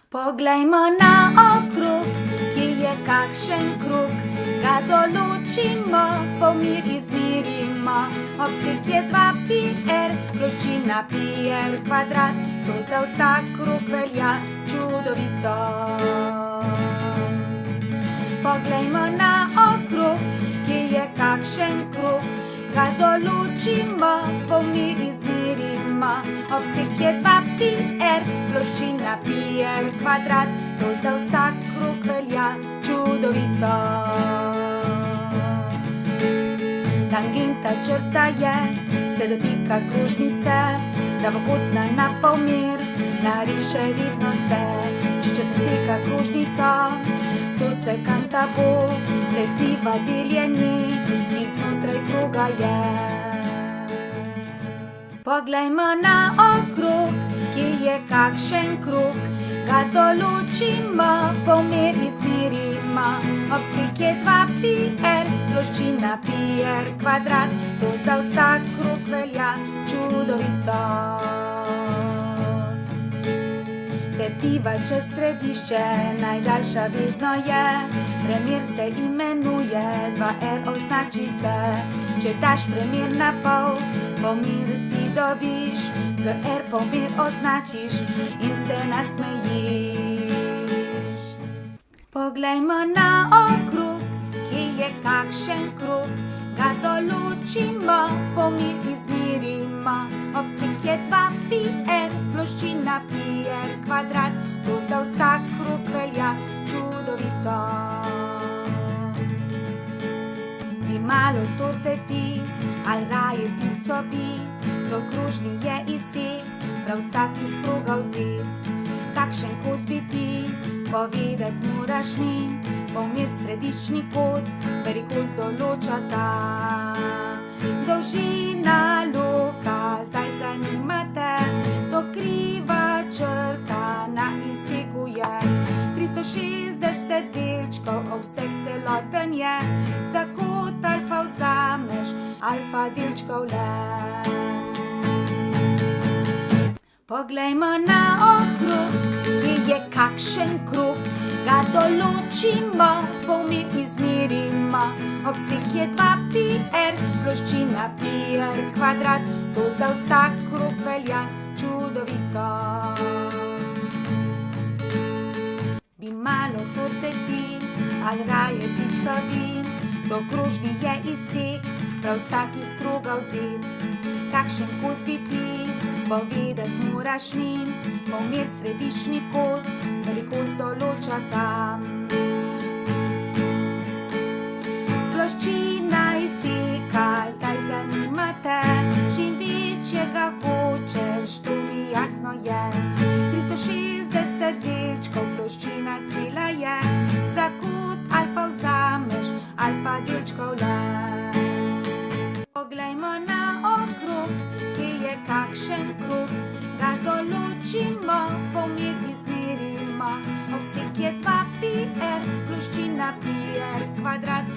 Poglejmo na okrog, kje je kakšen krog, ga določimo, pomir izmerimo. Obseg je 2πr, ploščina πr kvadrat, to za vsak krog velja čudovito. Poglejmo na okrog, kje je kakšen krog, ga določimo, pomir izmerimo. Obseg je 2πr, ploščina πr kvadrat, to za vsak krog velja čudovito. Tangenta črta je, se dotika krožnice, pravokotna na polmer, nariše vidno se. Če četrtseka krožnico, to sekanta bo, tretjiva deljenje, ki znotraj kroga je. Poglejmo na okrog, kje je kakšen krog, ga določimo, pomer izmerimo. Obseg je 2πr, ploščina πr kvadrat, to za vsak krog velja čudovito. Tretjiva čez središče, najdaljša vedno je, premer se imenuje, 2r označi se. Če daš premer na pol, pomir ti dobiš, z r pomir označiš in se nasmejiš. Poglejmo na okrog, kje je kakšen krog, ga določimo, pomir izmerimo. Obseg je 2πr, ploščina πr kvadrat, to za vsak krog velja čudovito. Bi malo torte ti, ali raje pico bi, to krožni je izsek, prav vsak iz kroga vzet. Kakšen kos bi ti, povedat moraš mi, pomir središčni kot, velikost določa ta. Dolžina loka, zdaj zanima te, to kriva črta na izseku je. 360 delčkov, obseg celoten je, za kot alfa vzameš, alfa delčkov le. Poglejmo na okrog, kje je kakšen krog, ga določimo, pomir izmerimo. Obseg je 2πr, ploščina πr kvadrat, to za vsak krog velja čudovito. Bi malo torte ti, ali raje pico bi, to krožni je izsek, prav vsak iz kroga vzet. Kakšen kos bi ti, povedat moraš mi, pomir središčni kot, velikost določa tam. Ploščina izseka, zdaj zanima te, čim večjega hočeš, to mi jasno je. 360 delčkov, ploščina cela je, za kot alfa vzameš, alfa delčkov le. Poglejmo na okrog, kje je kakšen krog, ga določimo, pomir izmerimo. Obseg je 2πr, ploščina πr kvadrat,